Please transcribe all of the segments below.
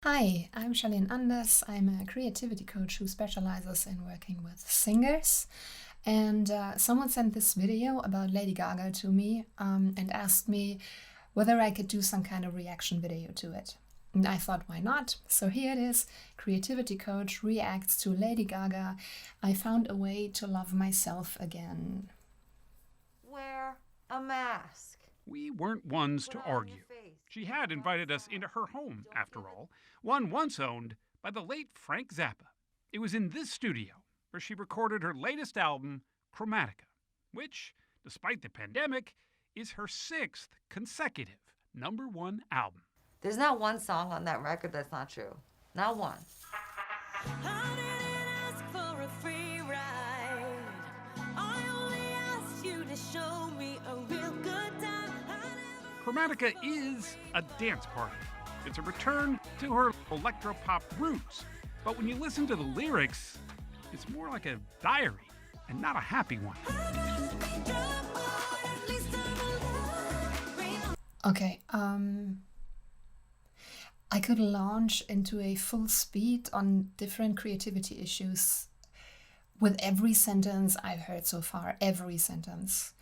Hi, I'm Charlene Anders. I'm a creativity coach who specializes in working with singers. And someone sent this video about Lady Gaga to me and asked me whether I could do some kind of reaction video to it. And I thought, why not? So here it is. Creativity coach reacts to Lady Gaga. I found a way to love myself again. Wear a mask. We weren't ones Put to it on argue. your face. She had invited us into her home, after all, one once owned by the late Frank Zappa. It was in this studio where she recorded her latest album, Chromatica, which, despite the pandemic, is her sixth consecutive #1 album. There's not one song on that record that's not true. Not one. I didn't ask for a free ride. I only asked you to show me a real good time. Chromatica is a dance party. It's a return to her electropop roots. But when you listen to the lyrics, it's more like a diary and not a happy one. Okay, I could launch into a full speed on different creativity issues with every sentence I've heard so far, every sentence.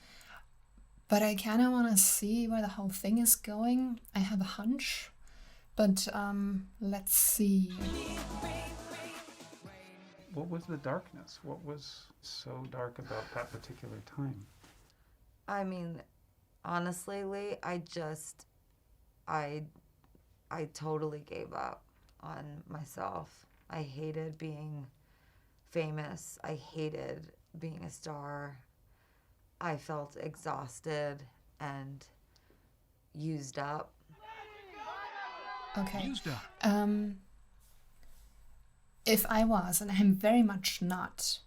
But I kind of want to see where the whole thing is going. I have a hunch, but let's see. What was the darkness? What was so dark about that particular time? I mean, honestly, Lee, I totally gave up on myself. I hated being famous. I hated being a star. I felt exhausted and used up. Okay. Used up. If I was, and I'm very much not,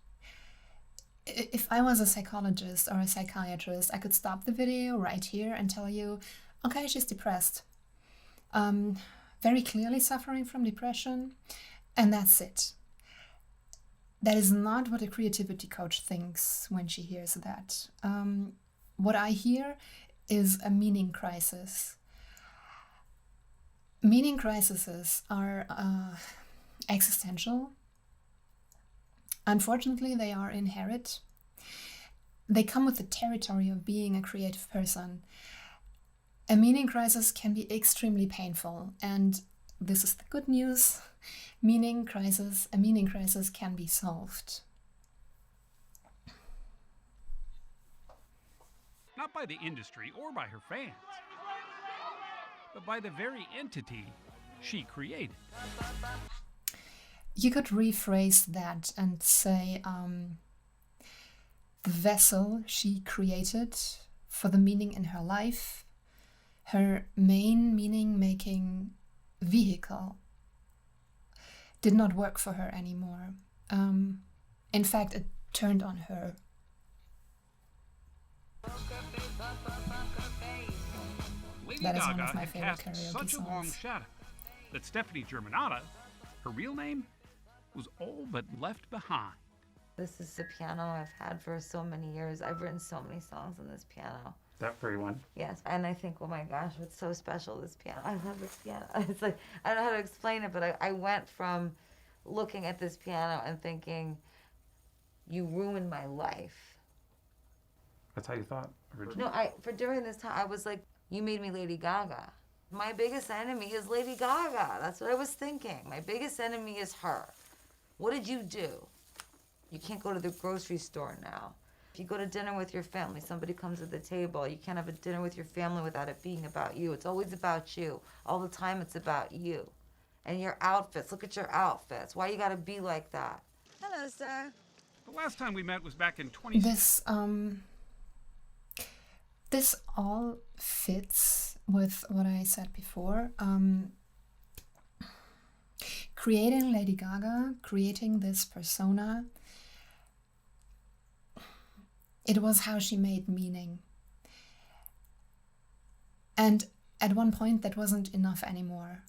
if I was a psychologist or a psychiatrist, I could stop the video right here and tell you, okay, she's depressed. Very clearly suffering from depression, and that's it. That is not what a creativity coach thinks when she hears that. What I hear is a meaning crisis. Meaning crises are existential. Unfortunately, they are inherent. They come with the territory of being a creative person. A meaning crisis can be extremely painful, and this is the good news. A meaning crisis can be solved. Not by the industry or by her fans, but by the very entity she created. You could rephrase that and say the vessel she created for the meaning in her life, her main meaning-making vehicle, did not work for her anymore. In fact, it turned on her. Lady That is one Gaga of my had favorite cast karaoke such a long songs. shadow that Stephanie Germanotta, her real name, was all but left behind. This is the piano I've had for so many years. I've written so many songs on this piano. That very one. Yes, and I think, oh my gosh, what's so special, this piano. I love this piano. It's like, I don't know how to explain it, but I went from looking at this piano and thinking, you ruined my life. That's how you thought originally? No, for during this time, I was like, you made me Lady Gaga. My biggest enemy is Lady Gaga. That's what I was thinking. My biggest enemy is her. What did you do? You can't go to the grocery store now. If you go to dinner with your family, somebody comes to the table. You can't have a dinner with your family without it being about you. It's always about you. All the time it's about you. And your outfits. Look at your outfits. Why you gotta be like that? Hello, sir. The last time we met was back in 20. This all fits with what I said before. Creating Lady Gaga, creating this persona, it was how she made meaning. And at one point, that wasn't enough anymore.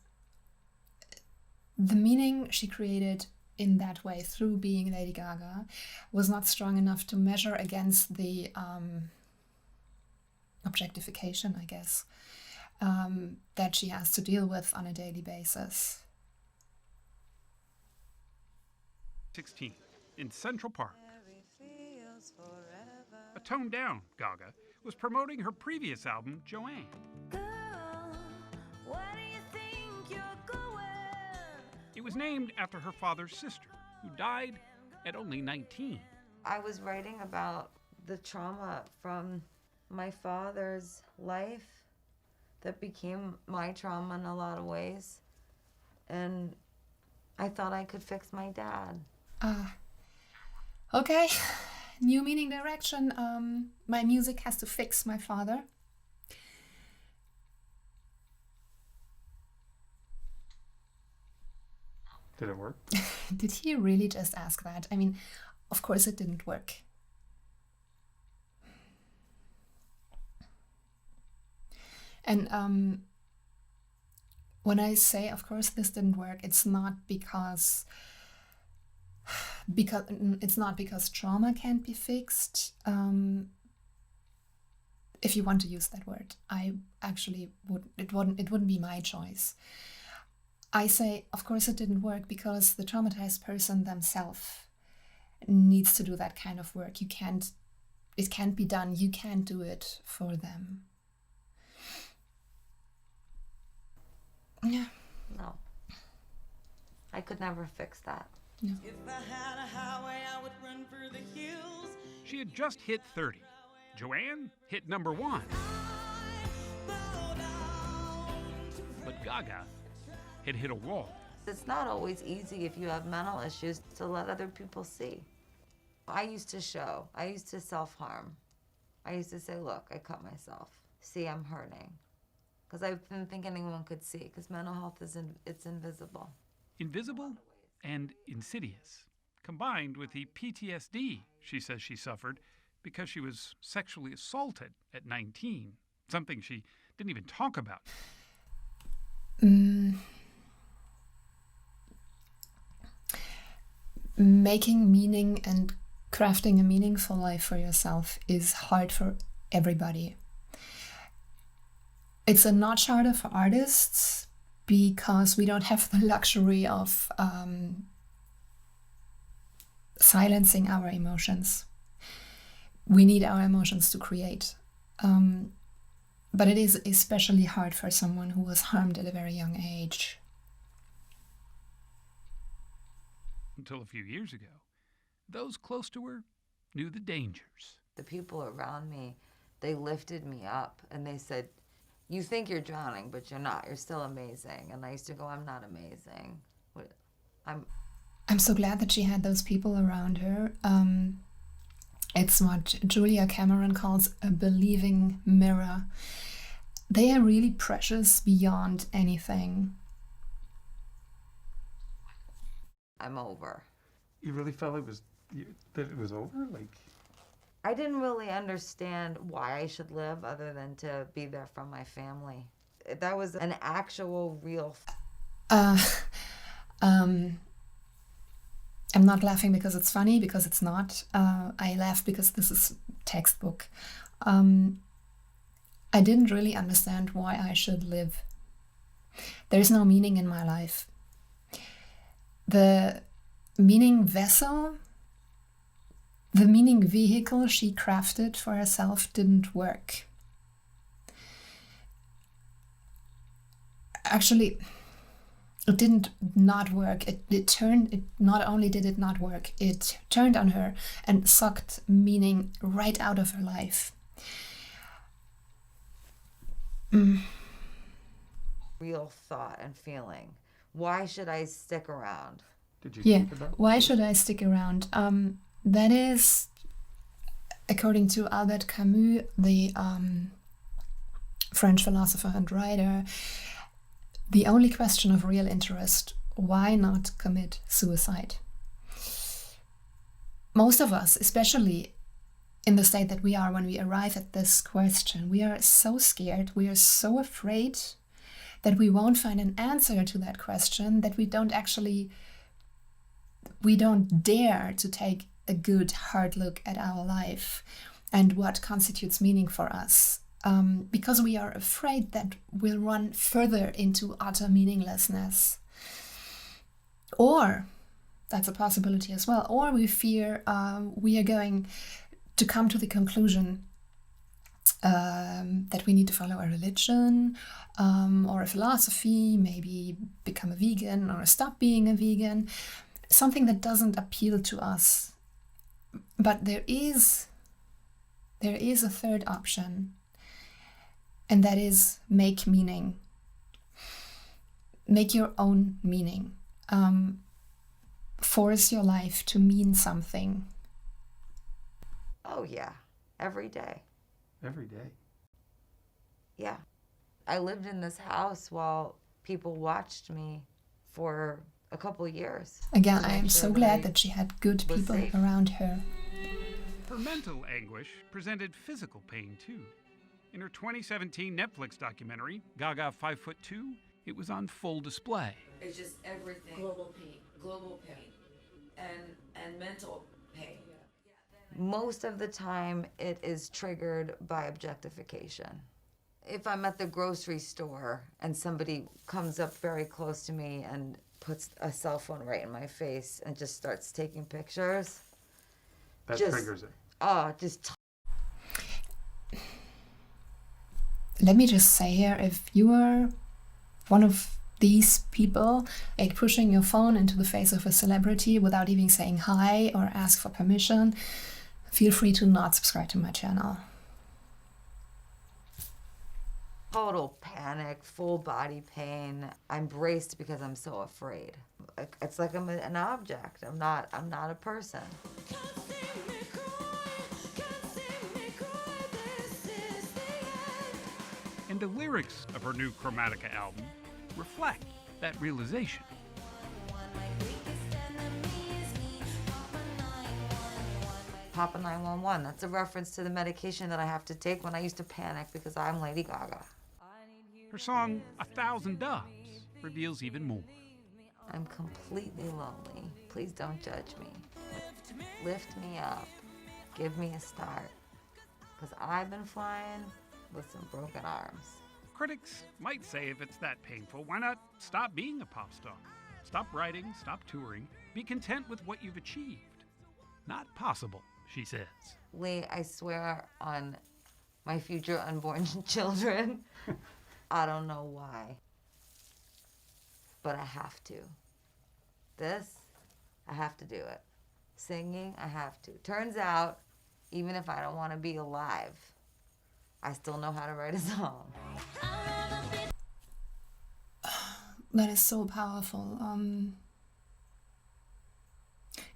The meaning she created in that way, through being Lady Gaga, was not strong enough to measure against the objectification, I guess, that she has to deal with on a daily basis. 16 in Central Park. A toned-down Gaga was promoting her previous album, Joanne. It was named after her father's sister, who died at only 19. I was writing about the trauma from my father's life that became my trauma in a lot of ways. And I thought I could fix my dad. Okay, new meaning direction. My music has to fix my father. Did it work? Did he really just ask that? I mean, of course it didn't work. And when I say, of course, this didn't work, it's not because it's not because trauma can't be fixed. If you want to use that word, I actually would. It wouldn't be my choice. I say, of course, it didn't work because the traumatized person themselves needs to do that kind of work. It can't be done. You can't do it for them. Yeah. No. I could never fix that. No. If I had a highway, I would run for the hills. She had just hit 30. Joanne hit number 1. But Gaga had hit a wall. It's not always easy if you have mental issues to let other people see. I used to show. I used to self-harm. I used to say, look, I cut myself. See, I'm hurting. Because I didn't think anyone could see, because mental health it's invisible. Invisible and insidious, combined with the PTSD she says she suffered because she was sexually assaulted at 19, something she didn't even talk about. Making meaning and crafting a meaningful life for yourself is hard for everybody. It's a notch harder for artists because we don't have the luxury of silencing our emotions. We need our emotions to create. But it is especially hard for someone who was harmed at a very young age. Until a few years ago, those close to her knew the dangers. The people around me, they lifted me up and they said, you think you're drowning, but you're not. You're still amazing. And I used to go, I'm not amazing. I'm so glad that she had those people around her. It's what Julia Cameron calls a believing mirror. They are really precious beyond anything. I'm over. You really felt that it was over? Like, I didn't really understand why I should live other than to be there for my family. That was an actual real... I'm not laughing because it's funny, because it's not. I laugh because this is textbook. I didn't really understand why I should live. There's no meaning in my life. The meaning vessel, the meaning vehicle she crafted for herself didn't work. Actually, it didn't not work. It not only did it not work, it turned on her and sucked meaning right out of her life. Real thought and feeling. Why should I stick around? did you Yeah, think about why should I stick around? That is, according to Albert Camus, the French philosopher and writer, the only question of real interest: why not commit suicide? Most of us, especially in the state that we are when we arrive at this question, we are so scared, we are so afraid that we won't find an answer to that question, that we don't dare to take a good hard look at our life and what constitutes meaning for us. Because we are afraid that we'll run further into utter meaninglessness. Or that's a possibility as well. Or we fear we are going to come to the conclusion that we need to follow a religion or a philosophy, maybe become a vegan or stop being a vegan, something that doesn't appeal to us. But there is a third option, and that is make meaning. Make your own meaning. Force your life to mean something. Oh, yeah. Every day. Every day. Yeah. I lived in this house while people watched me for a couple years. Again, to I make am sure so that glad I that she had good was people safe. around her. Her mental anguish presented physical pain too. In her 2017 Netflix documentary, Gaga 5'2", it was on full display. It's just everything. Global pain, and mental pain. Most of the time, it is triggered by objectification. If I'm at the grocery store and somebody comes up very close to me and puts a cell phone right in my face and just starts taking pictures, That Just- triggers it. Let me just say here, if you are one of these people, like pushing your phone into the face of a celebrity without even saying hi or ask for permission, feel free to not subscribe to my channel. total panic, full body pain. I'm braced because I'm so afraid. It's like I'm an object. I'm not a person. And the lyrics of her new Chromatica album reflect that realization. Papa 911, that's a reference to the medication that I have to take when I used to panic because I'm Lady Gaga. Her song, 1,000 Doves, reveals even more. I'm completely lonely. Please don't judge me. Lift me up. Give me a start. Because I've been flying with some broken arms. Critics might say if it's that painful, why not stop being a pop star? Stop writing, stop touring, be content with what you've achieved. Not possible, she says. Lee, I swear on my future unborn children, I don't know why, but I have to. This, I have to do it. Singing, I have to. Turns out, even if I don't want to be alive, I still know how to write a song. That is so powerful.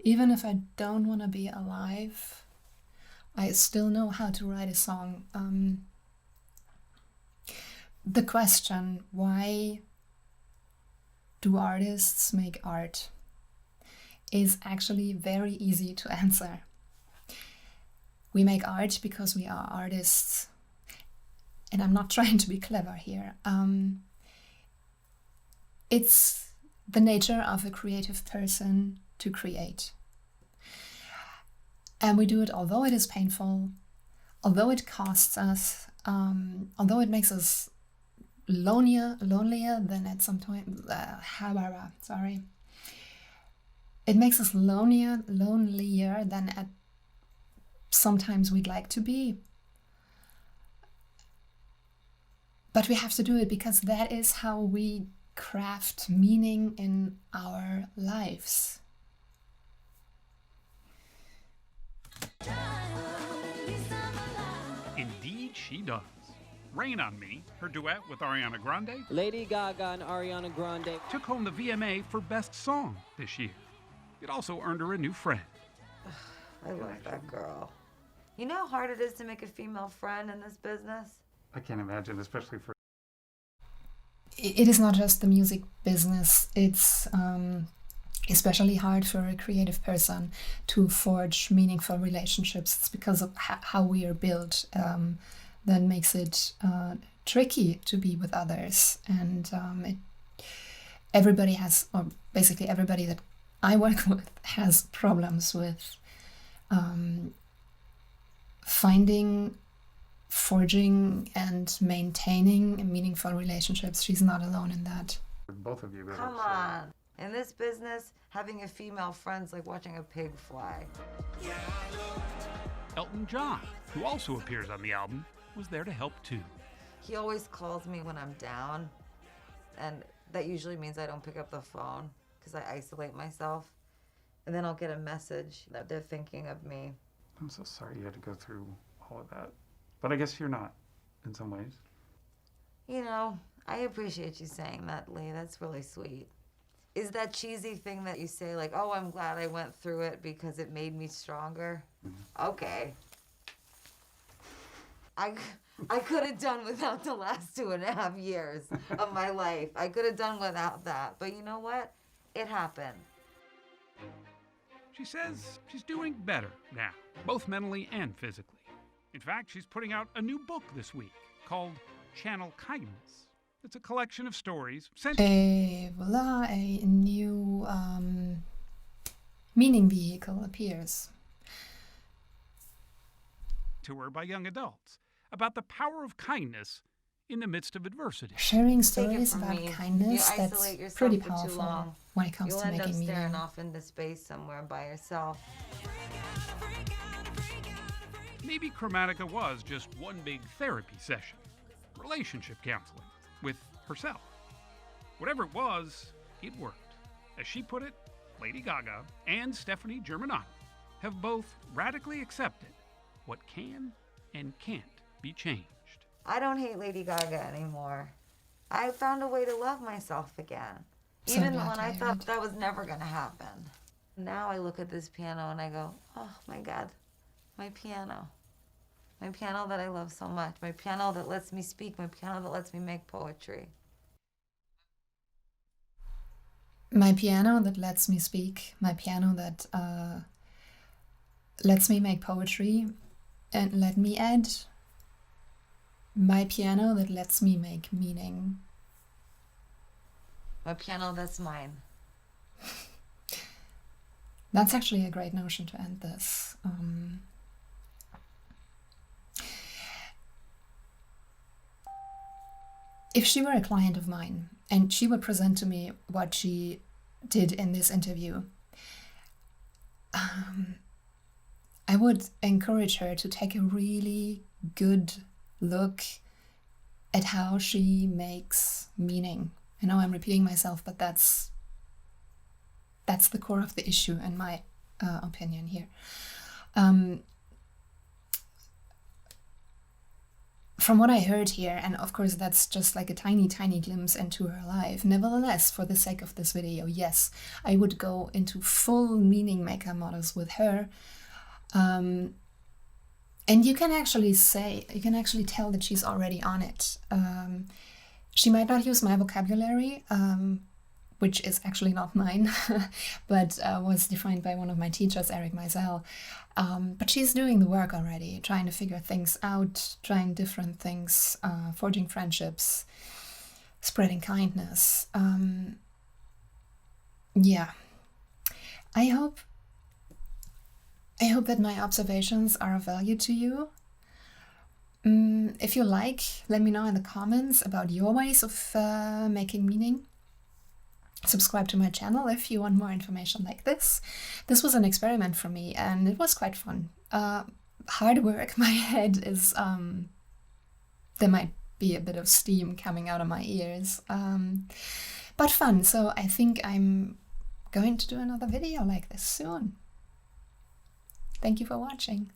Even if I don't want to be alive, I still know how to write a song. The question, why do artists make art, is actually very easy to answer. We make art because we are artists. And I'm not trying to be clever here. It's the nature of a creative person to create. And we do it although it is painful, although it costs us, although it makes us lonelier than at some point, sorry. It makes us lonelier than at sometimes we'd like to be. But we have to do it because that is how we craft meaning in our lives. Indeed, she does. Rain on Me, her duet with Ariana Grande, Lady Gaga and Ariana Grande. took home the VMA for Best Song this year. It also earned her a new friend. I love that girl. You know how hard it is to make a female friend in this business? I can't imagine, especially for It is not just the music business, it's especially hard for a creative person to forge meaningful relationships. It's because of how we are built that makes it tricky to be with others. And everybody has, or basically everybody that I work with has problems with forging and maintaining meaningful relationships. She's not alone in that. both of you. Come on. In this business, having a female friend's like watching a pig fly. Elton John, who also appears on the album, was there to help too. He always calls me when I'm down, and that usually means I don't pick up the phone because I isolate myself. And then I'll get a message that they're thinking of me. I'm so sorry you had to go through all of that. But I guess you're not, in some ways. You know, I appreciate you saying that, Lee. That's really sweet. Is that cheesy thing that you say, like, oh, I'm glad I went through it because it made me stronger? Mm-hmm. Okay. I could have done without the last 2.5 years of my life. I could have done without that. But you know what? It happened. She says she's doing better now, both mentally and physically. In fact, she's putting out a new book this week called Channel Kindness. It's a collection of stories sent Voila, a new meaning vehicle appears to her by young adults about the power of kindness in the midst of adversity. Sharing Take it stories from about me. kindness, You that's isolate yourself pretty for too powerful long. when it comes You'll to end up making staring meaning. off into space somewhere by yourself. Maybe Chromatica was just one big therapy session, relationship counseling with herself. Whatever it was, it worked. As she put it, Lady Gaga and Stephanie Germanotta have both radically accepted what can and can't be changed. I don't hate Lady Gaga anymore. I found a way to love myself again. So Even glad when to I hear thought it. that was never going to happen. Now I look at this piano and I go, oh my God, my piano. My piano that I love so much. My piano that lets me speak. My piano that lets me make poetry. My piano that lets me speak, my piano that lets me make poetry, and let me add, my piano that lets me make meaning. My piano that's mine. That's actually a great notion to end this. If she were a client of mine and she would present to me what she did in this interview, I would encourage her to take a really good look at how she makes meaning. I know I'm repeating myself, but that's the core of the issue in my opinion here. From what I heard here, and of course that's just like a tiny glimpse into her life, nevertheless, for the sake of this video, yes, I would go into full meaning maker models with her. And you can actually tell that she's already on it. She might not use my vocabulary, which is actually not mine, but was defined by one of my teachers, Eric Meisel. But she's doing the work already, trying to figure things out, trying different things, forging friendships, spreading kindness. Yeah. I hope that my observations are of value to you. If you like, let me know in the comments about your ways of making meaning. Subscribe to my channel if you want more information like this. This was an experiment for me and it was quite fun. Hard work. My head is... there might be a bit of steam coming out of my ears. But fun, so I think I'm going to do another video like this soon. Thank you for watching.